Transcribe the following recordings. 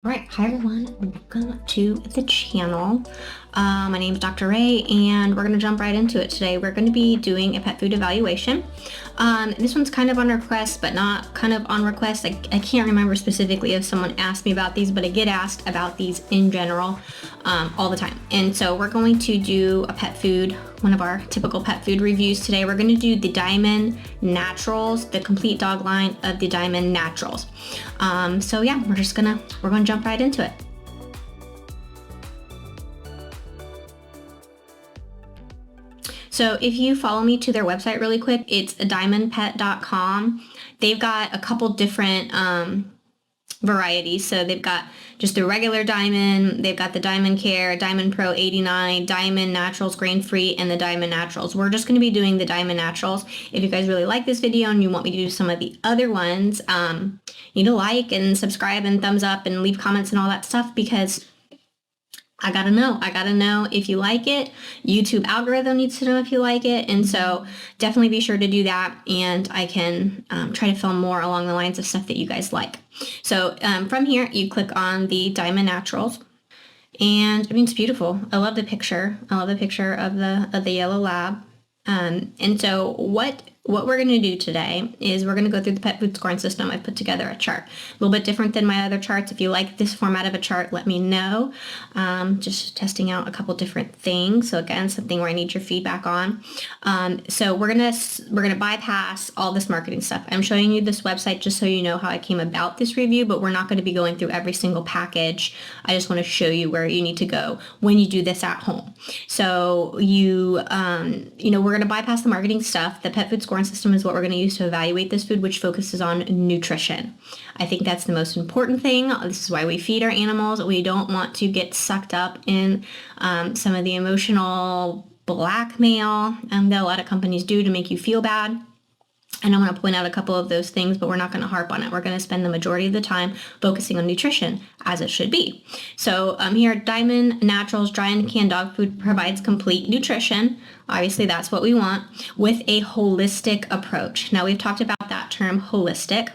All right, hi everyone, welcome to the channel. My name is Dr. Ray, and we're going to jump right into it today. We're going to be doing a pet food evaluation. This one's kind of on request, but not kind of on request. I can't remember specifically if someone asked me about these, but I get asked about these in general all the time. And so we're going to do a pet food, one of our typical pet food reviews today. We're going to do the Diamond Naturals, the complete dog line of the Diamond Naturals. So yeah, we're going to jump right into it. So if you follow me to their website really quick, it's diamondpet.com. They've got a couple different varieties. So they've got just the regular Diamond, they've got the Diamond Care, Diamond Pro 89, Diamond Naturals Grain Free, and the Diamond Naturals. We're just going to be doing the Diamond Naturals. If you guys really like this video and you want me to do some of the other ones, you need to like and subscribe and thumbs up and leave comments and all that stuff, because I gotta know if you like it. YouTube algorithm needs to know if you like it. And so definitely be sure to do that. And I can try to film more along the lines of stuff that you guys like. So from here, you click on the Diamond Naturals. And I mean, it's beautiful. I love the picture. I love the picture of the yellow lab. And so what we're going to do today is we're going to go through the pet food scoring system. I put together a chart, a little bit different than my other charts. If you like this format of a chart, let me know. Just testing out a couple different things. So again, something where I need your feedback on. So we're going to bypass all this marketing stuff. I'm showing you this website just so you know how I came about this review, but we're not going to be going through every single package. I just want to show you where you need to go when you do this at home. So we're going to bypass the marketing stuff. The pet food scoring system is what we're going to use to evaluate this food, which focuses on nutrition. I think that's the most important thing. This is why we feed our animals. We don't want to get sucked up in some of the emotional blackmail that a lot of companies do to make you feel bad. And I'm going to point out a couple of those things, but we're not going to harp on it. We're going to spend the majority of the time focusing on nutrition, as it should be. So here, Diamond Naturals Dry and Canned Dog Food provides complete nutrition. Obviously, that's what we want, with a holistic approach. Now, we've talked about that term holistic,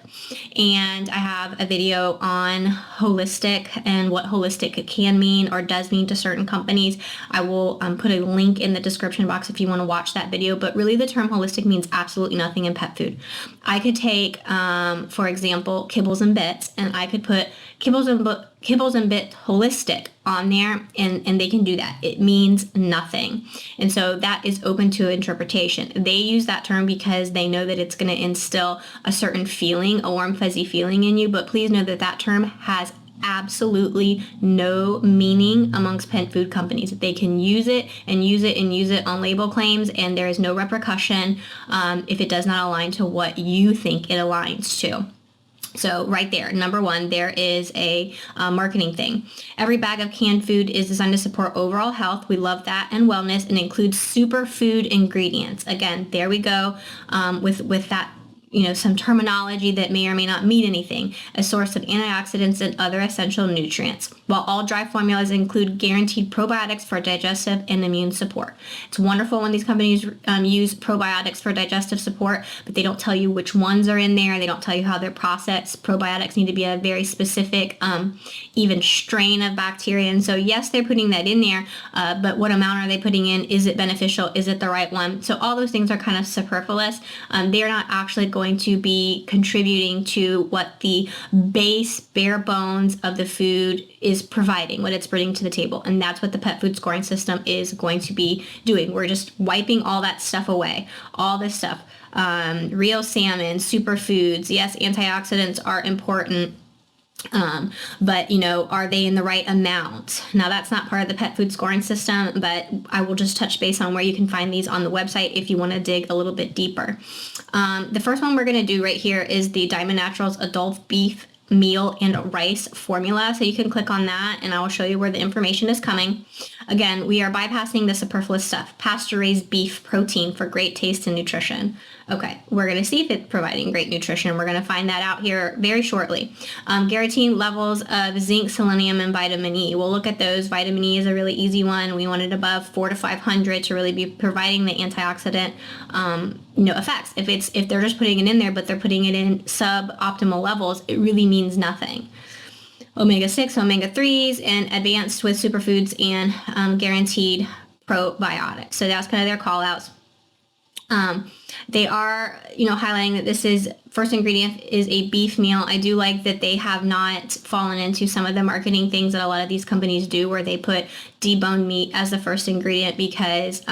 and I have a video on holistic and what holistic can mean or does mean to certain companies. I will put a link in the description box if you want to watch that video, but really the term holistic means absolutely nothing in pet food. I could take, for example, Kibbles and Bits, and I could put Kibbles and Bit holistic on there, and they can do that. It means nothing. And so that is open to interpretation. They use that term because they know that it's going to instill a certain feeling, a warm, fuzzy feeling in you. But please know that that term has absolutely no meaning amongst pet food companies. They can use it and use it and use it on label claims, and there is no repercussion if it does not align to what you think it aligns to. So right there, number one, there is a marketing thing. Every bag of canned food is designed to support overall health. We love that, and wellness, and includes superfood ingredients. Again, there we go with that, some terminology that may or may not mean anything. A source of antioxidants and other essential nutrients. While all dry formulas include guaranteed probiotics for digestive and immune support. It's wonderful when these companies use probiotics for digestive support, but they don't tell you which ones are in there. They don't tell you how they're processed. Probiotics need to be a very specific, even strain of bacteria. And so yes, they're putting that in there, but what amount are they putting in? Is it beneficial? Is it the right one? So all those things are kind of superfluous. They're not actually going to be contributing to what the bare bones of the food is providing, what it's bringing to the table. And that's what the pet food scoring system is going to be doing. We're just wiping all that stuff away, all this stuff. Real salmon, superfoods. Yes, antioxidants are important. But are they in the right amount? Now, that's not part of the pet food scoring system, but I will just touch base on where you can find these on the website if you want to dig a little bit deeper. The first one we're going to do right here is the Diamond Naturals Adult Beef Meal and Rice Formula. So you can click on that, and I will show you where the information is coming. Again, we are bypassing the superfluous stuff. Pasture-raised beef protein for great taste and nutrition. Okay, we're going to see if it's providing great nutrition. We're going to find that out here very shortly. Guaranteeing levels of zinc, selenium, and vitamin E. We'll look at those. Vitamin E is a really easy one. We want it above 400 to 500 to really be providing the antioxidant effects. If they're just putting it in there, but they're putting it in suboptimal levels, it really means nothing. omega-6, omega-3s, and advanced with superfoods and guaranteed probiotics. So that's kind of their call outs. They are, highlighting that this is first ingredient is a beef meal. I do like that they have not fallen into some of the marketing things that a lot of these companies do, where they put deboned meat as the first ingredient, because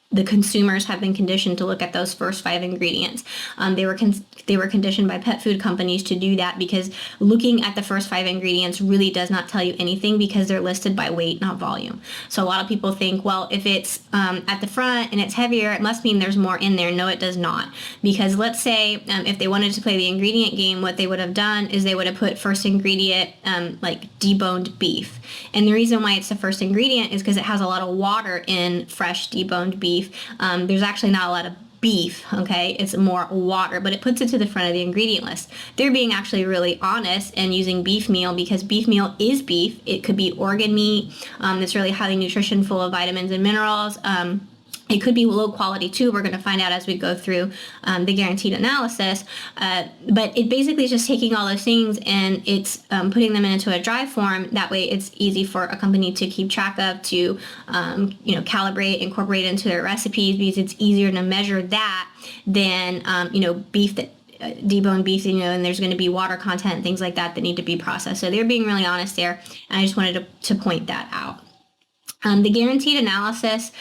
the consumers have been conditioned to look at those first 5 ingredients. They were conditioned by pet food companies to do that, because looking at the first 5 ingredients really does not tell you anything, because they're listed by weight, not volume. So a lot of people think, well, if it's at the front and it's heavier, it must mean there's more in there. No, it does not. Because let's say if they wanted to play the ingredient game, what they would have done is they would have put first ingredient like deboned beef. And the reason why it's the first ingredient is because it has a lot of water in fresh deboned beef. There's actually not a lot of beef, okay? It's more water, but it puts it to the front of the ingredient list. They're being actually really honest and using beef meal, because beef meal is beef. It could be organ meat that's really highly nutrition, full of vitamins and minerals. It could be low quality too. We're going to find out as we go through the guaranteed analysis. But it basically is just taking all those things and it's putting them into a dry form. That way it's easy for a company to keep track of, to calibrate, incorporate into their recipes, because it's easier to measure that than beef that deboned beef, and there's going to be water content and things like that that need to be processed. So they're being really honest there, and I just wanted to point that out. The guaranteed analysis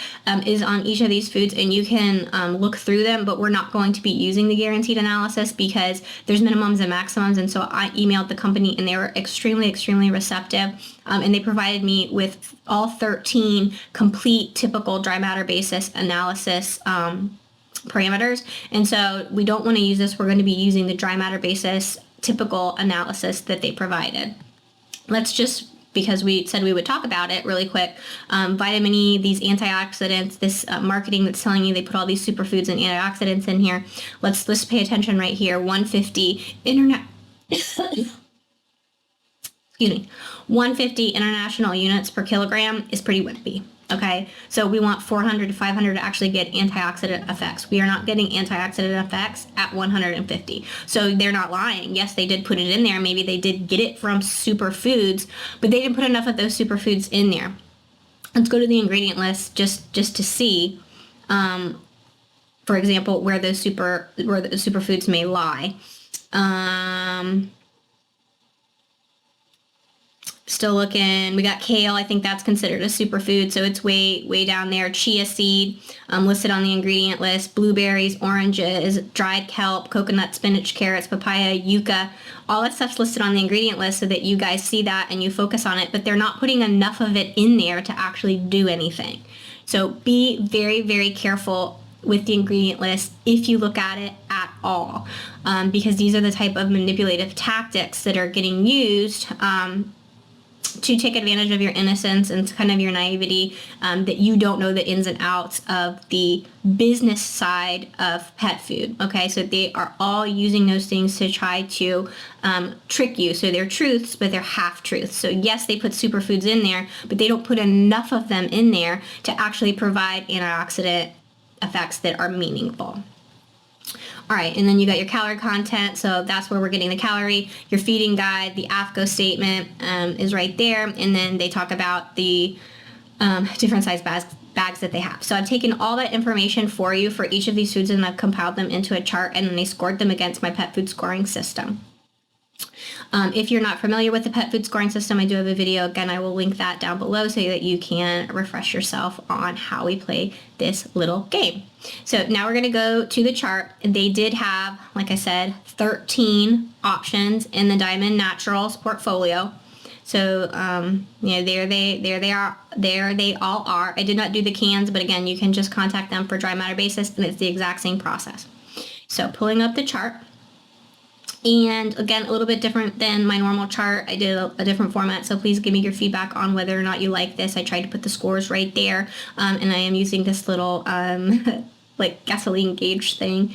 is on each of these foods, and you can look through them, but we're not going to be using the guaranteed analysis because there's minimums and maximums. And so I emailed the company, and they were extremely, extremely receptive. And they provided me with all 13 complete typical dry matter basis analysis parameters. And so we don't want to use this. We're going to be using the dry matter basis typical analysis that they provided. Let's just, because we said we would talk about it really quick. Vitamin E, these antioxidants, this marketing that's telling you they put all these superfoods and antioxidants in here. Let's pay attention right here. 150 150 international units per kilogram is pretty wimpy. Okay, so we want 400 to 500 to actually get antioxidant effects. We are not getting antioxidant effects at 150. So they're not lying. Yes, they did put it in there. Maybe they did get it from superfoods, but they didn't put enough of those superfoods in there. Let's go to the ingredient list just to see, for example, where the superfoods may lie. Still looking, we got kale. I think that's considered a superfood, so it's way down there. Chia seed, listed on the ingredient list. Blueberries, oranges, dried kelp, coconut, spinach, carrots, papaya, yucca. All that stuff's listed on the ingredient list so that you guys see that and you focus on it, but they're not putting enough of it in there to actually do anything. So be very, very careful with the ingredient list if you look at it at all, because these are the type of manipulative tactics that are getting used to take advantage of your innocence and kind of your naivety, that you don't know the ins and outs of the business side of pet food. Okay, so they are all using those things to try to trick you. So they're truths, but they're half truths. So yes, they put superfoods in there, but they don't put enough of them in there to actually provide antioxidant effects that are meaningful. All right, and then you got your calorie content, so that's where we're getting the calorie. Your feeding guide, the AFCO statement is right there, and then they talk about the different size bags that they have. So I've taken all that information for you for each of these foods, and I've compiled them into a chart, and then I scored them against my pet food scoring system. If you're not familiar with the pet food scoring system, I do have a video. Again, I will link that down below so that you can refresh yourself on how we play this little game. So now we're going to go to the chart. They did have, like I said, 13 options in the Diamond Naturals portfolio. So, there they all are. I did not do the cans, but again, you can just contact them for dry matter basis, and it's the exact same process. So pulling up the chart. And again, a little bit different than my normal chart. I did a different format, so please give me your feedback on whether or not you like this. I tried to put the scores right there, and I am using this little like gasoline gauge thing,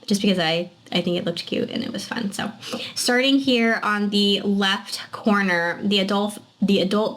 just because I think it looked cute and it was fun. So starting here on the left corner, the adult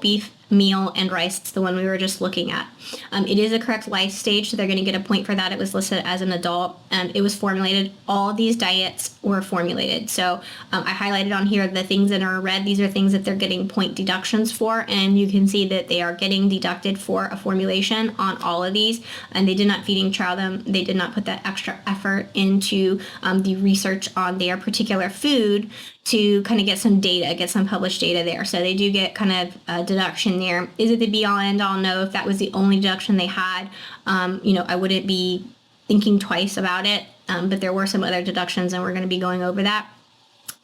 beef meal and rice. It's the one we were just looking at. It is a correct life stage, so they're going to get a point for that. It was listed as an adult. It was formulated. All of these diets were formulated. So I highlighted on here the things that are red. These are things that they're getting point deductions for, and you can see that they are getting deducted for a formulation on all of these. And they did not feeding trial them. They did not put that extra effort into the research on their particular food to kind of get some data, get some published data there. So they do get kind of a deduction there. Is it the be all end all? No. If that was the only deduction they had, I wouldn't be thinking twice about it. But there were some other deductions, and we're going to be going over that.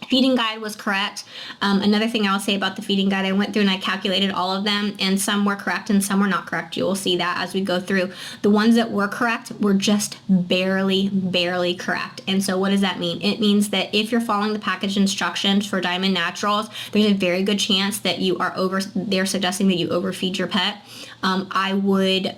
Feeding guide was correct. Another thing I'll say about the feeding guide, I went through and I calculated all of them, and some were correct and some were not correct. You will see that as we go through. The ones that were correct were just barely correct. And so what does that mean? It means that if you're following the package instructions for Diamond Naturals, there's a very good chance that they're suggesting that you overfeed your pet. I would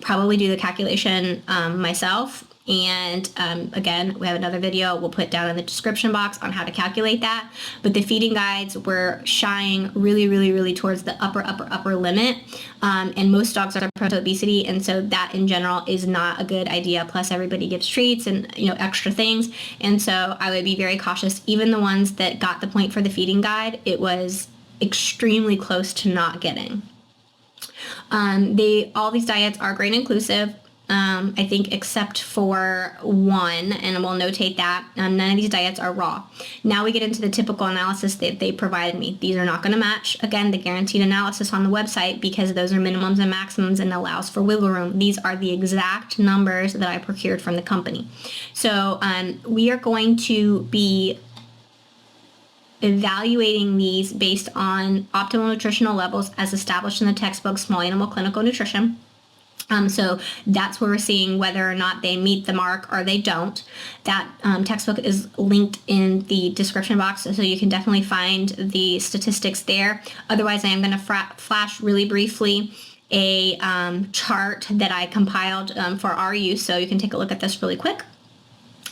probably do the calculation myself. And again, we have another video we'll put down in the description box on how to calculate that. But the feeding guides were shying really towards the upper limit. And most dogs are prone to obesity, and so that in general is not a good idea. Plus everybody gives treats and extra things. And so I would be very cautious. Even the ones that got the point for the feeding guide, it was extremely close to not getting. All these diets are grain inclusive. I think except for one, and we'll notate that none of these diets are raw. Now we get into the typical analysis that they provided me. These are not going to match, again, the guaranteed analysis on the website, because those are minimums and maximums and allows for wiggle room. These are the exact numbers that I procured from the company. So we are going to be evaluating these based on optimal nutritional levels as established in the textbook Small Animal Clinical Nutrition. So that's where we're seeing whether or not they meet the mark or they don't. That textbook is linked in the description box, so you can definitely find the statistics there. Otherwise, I am going to flash really briefly a chart that I compiled for our use, so you can take a look at this really quick.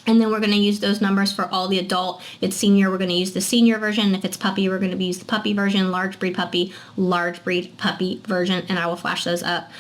And then we're going to use those numbers for all the adult. If it's senior, we're going to use the senior version. If it's puppy, we're going to use the puppy version, large breed puppy version, and I will flash those up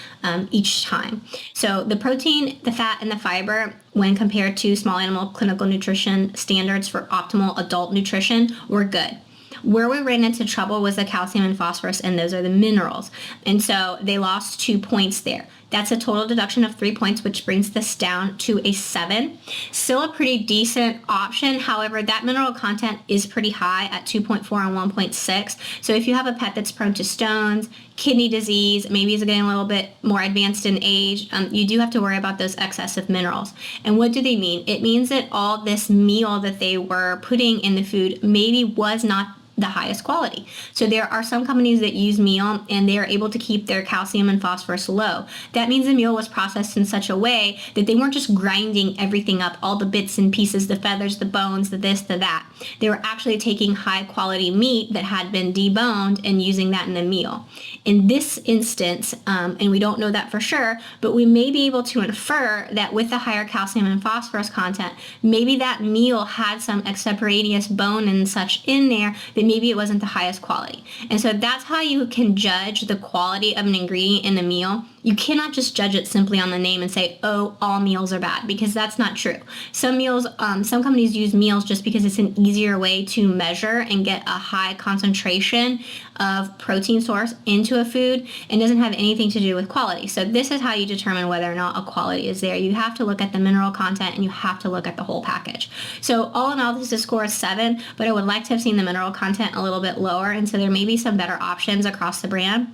each time. So the protein, the fat, and the fiber, when compared to Small Animal Clinical Nutrition standards for optimal adult nutrition, were good. Where we ran into trouble was the calcium and phosphorus, and those are the minerals. And so they lost 2 points there. That's a total deduction of 3 points, which brings this down to a 7. Still a pretty decent option. However, that mineral content is pretty high at 2.4 and 1.6. So if you have a pet that's prone to stones, kidney disease, maybe is getting a little bit more advanced in age, you do have to worry about those excessive minerals. And what do they mean? It means that all this meal that they were putting in the food maybe was not the highest quality. So there are some companies that use meal and they are able to keep their calcium and phosphorus low. That means the meal was processed in such a way that they weren't just grinding everything up, all the bits and pieces, the feathers, the bones, the this, the that. They were actually taking high quality meat that had been deboned and using that in the meal. In this instance, and we don't know that for sure, but we may be able to infer that with the higher calcium and phosphorus content, maybe that meal had some extemporaneous bone and such in there that maybe it wasn't the highest quality. And so that's how you can judge the quality of an ingredient in a meal. You cannot just judge it simply on the name and say, oh, all meals are bad, because that's not true. Some companies use meals just because it's an easier way to measure and get a high concentration of protein source into a food, and doesn't have anything to do with quality. So this is how you determine whether or not a quality is there. You have to look at the mineral content and you have to look at the whole package. So all in all, this is a score of 7, but I would like to have seen the mineral content a little bit lower, and so there may be some better options across the brand.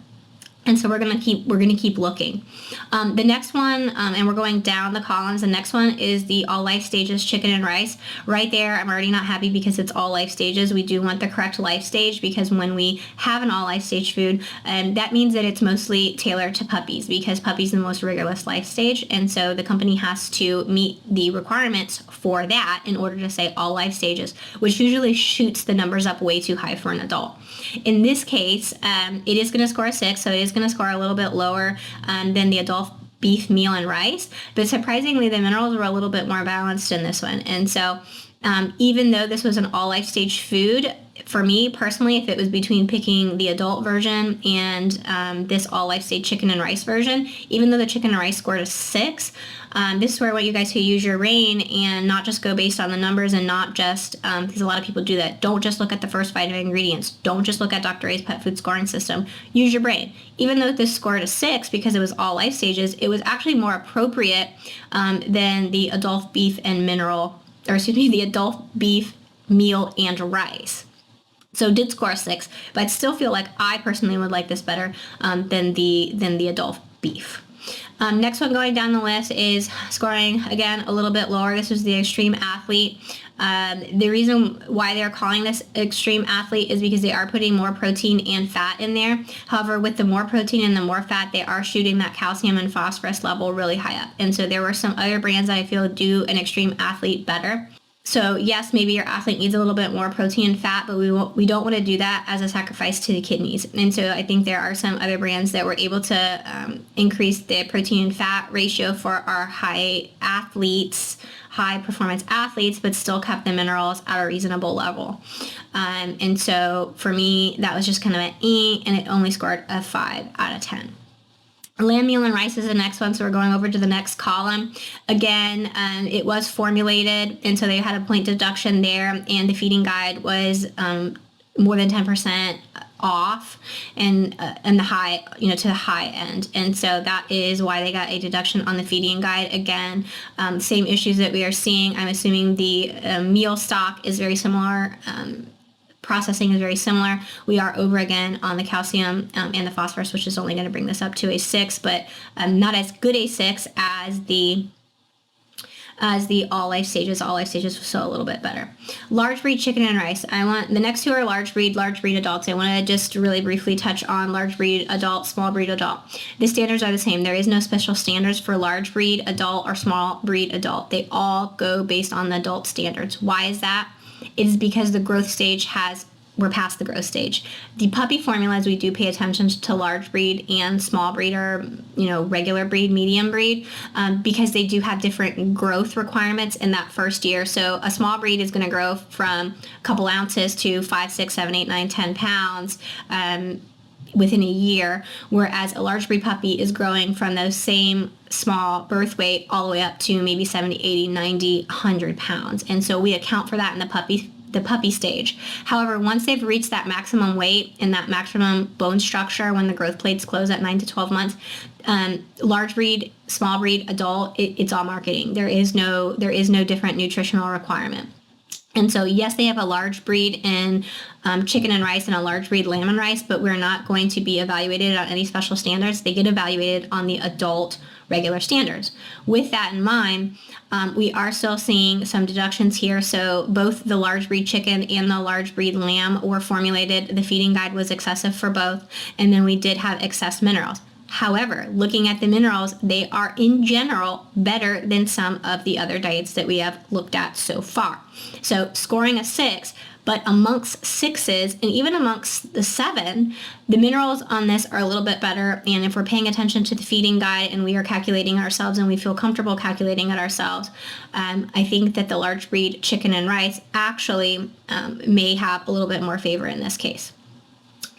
And so we're gonna keep looking. The next one, and we're going down the columns. The next one is the all life stages chicken and rice. Right there, I'm already not happy because it's all life stages. We do want the correct life stage, because when we have an all life stage food, that means that it's mostly tailored to puppies, because puppies are the most rigorous life stage, and so the company has to meet the requirements for that in order to say all life stages, which usually shoots the numbers up way too high for an adult. In this case, it is going to score a 6, so it is going to score a little bit lower than the adult beef meal and rice, but surprisingly the minerals were a little bit more balanced in this one. And so even though this was an all life stage food, for me personally, if it was between picking the adult version and this all life stage chicken and rice version, even though the chicken and rice scored a 6, this is where I want you guys to use your brain and not just go based on the numbers, and not just, because a lot of people do that. Don't just look at the first 5 ingredients. Don't just look at Dr. A's pet food scoring system. Use your brain. Even though this scored a 6 because it was all life stages, it was actually more appropriate than the adult beef and mineral, or excuse me, the adult beef, meal, and rice. So it did score a 6, but I still feel like I personally would like this better than the adult beef. Next one going down the list is scoring, again, a little bit lower. This was the extreme athlete. The reason why they're calling this extreme athlete is because they are putting more protein and fat in there. However, with the more protein and the more fat, they are shooting that calcium and phosphorus level really high up. And so there were some other brands that I feel do an extreme athlete better. So yes, maybe your athlete needs a little bit more protein and fat, but we don't want to do that as a sacrifice to the kidneys. And so I think there are some other brands that were able to increase the protein and fat ratio for our high performance athletes, but still kept the minerals at a reasonable level. And so for me, that was just kind of an E, and it only scored a 5 out of 10. Lamb meal and rice is the next one, so we're going over to the next column. Again, it was formulated, and so they had a point deduction there, and the feeding guide was more than 10% off, and the high, to the high end, and so that is why they got a deduction on the feeding guide. Again, same issues that we are seeing. I'm assuming the meal stock is very similar. Processing is very similar. We are over again on the calcium and the phosphorus, which is only going to bring this up to a 6, but not as good a 6 as the all life stages. All life stages was still a little bit better. Large breed chicken and rice. The next two are large breed adults. I want to just really briefly touch on large breed adult, small breed adult. The standards are the same. There is no special standards for large breed adult or small breed adult. They all go based on the adult standards. Why is that? It is because the growth stage we're past the growth stage. The puppy formulas, we do pay attention to large breed and small breed, or regular breed, medium breed, because they do have different growth requirements in that first year. So a small breed is going to grow from a couple ounces to 5, 6, 7, 8, 9, 10 pounds within a year, whereas a large breed puppy is growing from those same small birth weight all the way up to maybe 70, 80, 90, 100 pounds. And so we account for that in the puppy stage. However, once they've reached that maximum weight and that maximum bone structure when the growth plates close at 9 to 12 months, large breed, small breed, adult, it's all marketing. There is no different nutritional requirement. And so, yes, they have a large breed in chicken and rice and a large breed lamb and rice, but we're not going to be evaluated on any special standards. They get evaluated on the adult regular standards. With that in mind, we are still seeing some deductions here. So both the large breed chicken and the large breed lamb were formulated. The feeding guide was excessive for both, and then we did have excess minerals. However, looking at the minerals, they are in general better than some of the other diets that we have looked at so far. So scoring a 6, but amongst 6s and even amongst the 7, the minerals on this are a little bit better. And if we're paying attention to the feeding guide and we are calculating ourselves and we feel comfortable calculating it ourselves, I think that the large breed chicken and rice actually may have a little bit more favor in this case.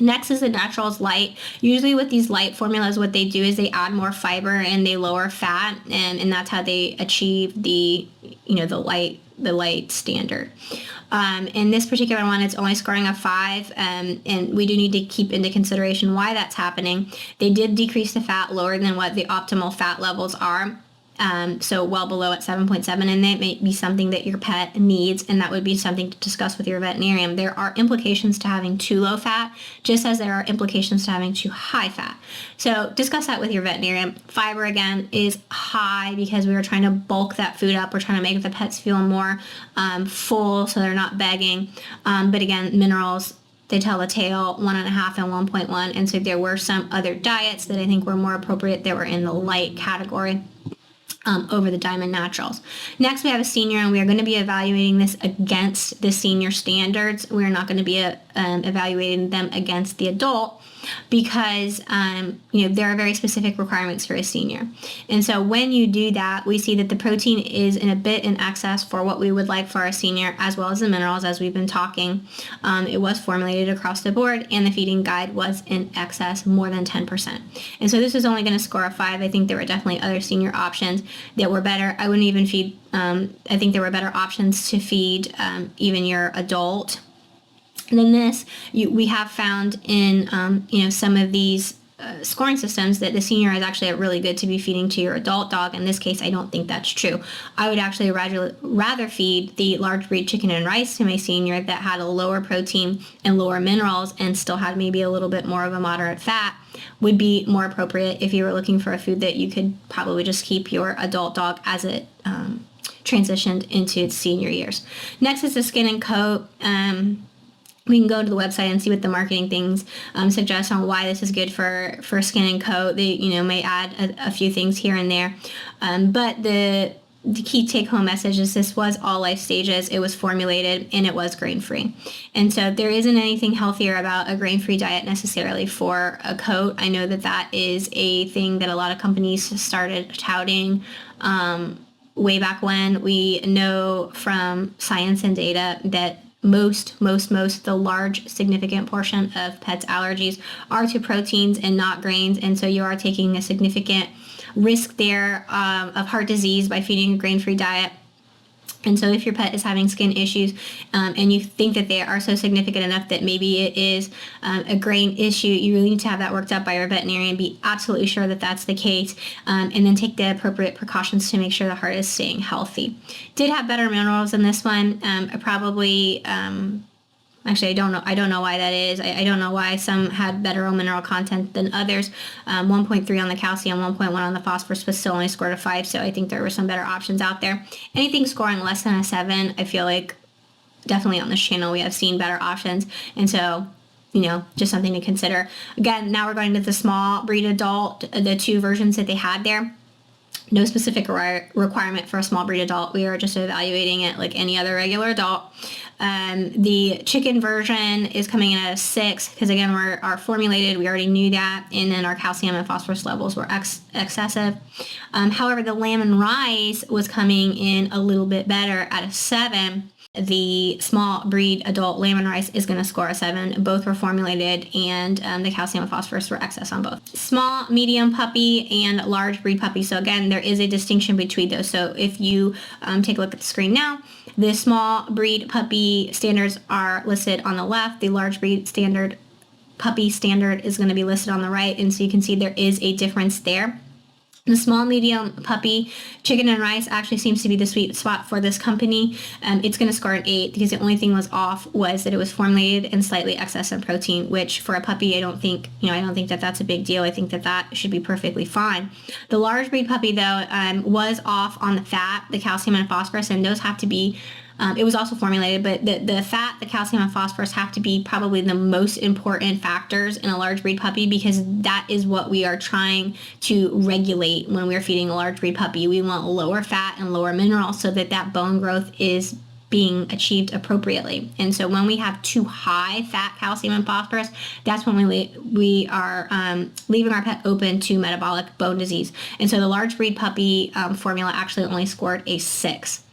Next is the Naturals Light. Usually with these light formulas, what they do is they add more fiber and they lower fat, and that's how they achieve the light standard. In this particular one, it's only scoring a 5, and we do need to keep into consideration why that's happening. They did decrease the fat lower than what the optimal fat levels are. So well below at 7.7, and that may be something that your pet needs, and that would be something to discuss with your veterinarian. There are implications to having too low fat, just as there are implications to having too high fat. So discuss that with your veterinarian. Fiber, again, is high because we are trying to bulk that food up. We're trying to make the pets feel more full so they're not begging. But again, minerals, they tell the tale, 1.5 and 1.1. And so there were some other diets that I think were more appropriate that were in the light category. over the Diamond Naturals. Next, we have a senior, and we are going to be evaluating this against the senior standards. We're not going to be evaluating them against the adult because there are very specific requirements for a senior. And so when you do that, we see that the protein is in a bit in excess for what we would like for our senior, as well as the minerals, as we've been talking. It was formulated across the board, and the feeding guide was in excess more than 10%. And so this is only going to score a 5. I think there were definitely other senior options that were better. I wouldn't even feed, I think there were better options to feed even your adult than this. We have found in some of these scoring systems that the senior is actually really good to be feeding to your adult dog. In this case, I don't think that's true. I would actually rather feed the large breed chicken and rice to my senior that had a lower protein and lower minerals and still had maybe a little bit more of a moderate fat. Would be more appropriate if you were looking for a food that you could probably just keep your adult dog as it transitioned into its senior years. Next is the skin and coat. We can go to the website and see what the marketing things suggest on why this is good for skin and coat. They may add a few things here and there, but the key take-home message is this was all life stages. It was formulated and it was grain-free, and so there isn't anything healthier about a grain-free diet necessarily for a coat. I know that is a thing that a lot of companies started touting way back when. We know from science and data that most, the large significant portion of pets' allergies are to proteins and not grains, and so you are taking a significant risk there of heart disease by feeding a grain-free diet. And so if your pet is having skin issues and you think that they are so significant enough that maybe it is a grain issue, you really need to have that worked up by your veterinarian, be absolutely sure that that's the case, and then take the appropriate precautions to make sure the heart is staying healthy. Did have better minerals in this one. Actually, I don't know why that is. I don't know why some had better mineral content than others. 1.3 on the calcium, 1.1 on the phosphorus, but still only scored a 5. So I think there were some better options out there. Anything scoring less than a 7, I feel like definitely on this channel we have seen better options. And so, just something to consider. Again, now we're going to the small breed adult, the 2 versions that they had there. No specific requirement for a small breed adult. We are just evaluating it like any other regular adult. The chicken version is coming in at a 6 because, again, our formulated, we already knew that, and then our calcium and phosphorus levels were excessive. However, the lamb and rice was coming in a little bit better at a 7. The small breed adult lamb and rice is going to score a 7. Both were formulated, and the calcium and phosphorus were excess on both. Small, medium puppy, and large breed puppy. So again, there is a distinction between those. So if you take a look at the screen now, the small breed puppy standards are listed on the left. The large breed puppy standard is going to be listed on the right, and so you can see there is a difference there. The small, medium puppy chicken and rice actually seems to be the sweet spot for this company. It's going to score an 8 because the only thing was off was that it was formulated and slightly excess in protein, which for a puppy, I don't think that that's a big deal. I think that should be perfectly fine. The large breed puppy, though, was off on the fat, the calcium and phosphorus, and those have to be it was also formulated, but the fat, the calcium, and phosphorus have to be probably the most important factors in a large breed puppy because that is what we are trying to regulate when we're feeding a large breed puppy. We want lower fat and lower minerals so that bone growth is being achieved appropriately. And so when we have too high fat, calcium, and phosphorus, that's when we are leaving our pet open to metabolic bone disease. And so the large breed puppy formula actually only scored a 6.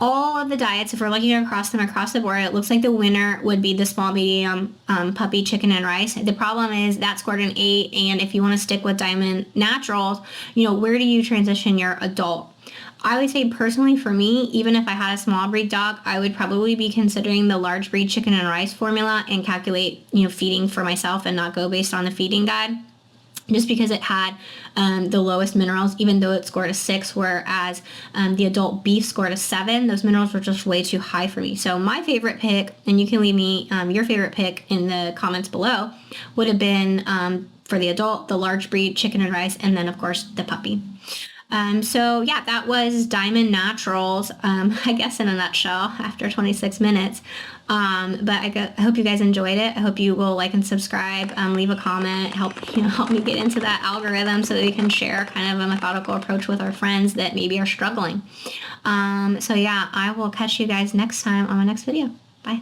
All of the diets, if we're looking across them across the board, it looks like the winner would be the small, medium puppy chicken and rice. The problem is that scored an 8, and if you want to stick with Diamond Naturals, where do you transition your adult? I would say personally for me, even if I had a small breed dog, I would probably be considering the large breed chicken and rice formula and calculate, feeding for myself and not go based on the feeding guide. Just because it had the lowest minerals, even though it scored a 6, whereas the adult beef scored a 7. Those minerals were just way too high for me. So my favorite pick, and you can leave me your favorite pick in the comments below, would have been for the adult, the large breed chicken and rice, and then of course the puppy. So yeah, that was Diamond Naturals, I guess in a nutshell after 26 minutes. But I hope you guys enjoyed it. I hope you will like and subscribe, leave a comment, help me get into that algorithm so that we can share kind of a methodical approach with our friends that maybe are struggling. So yeah, I will catch you guys next time on my next video. Bye.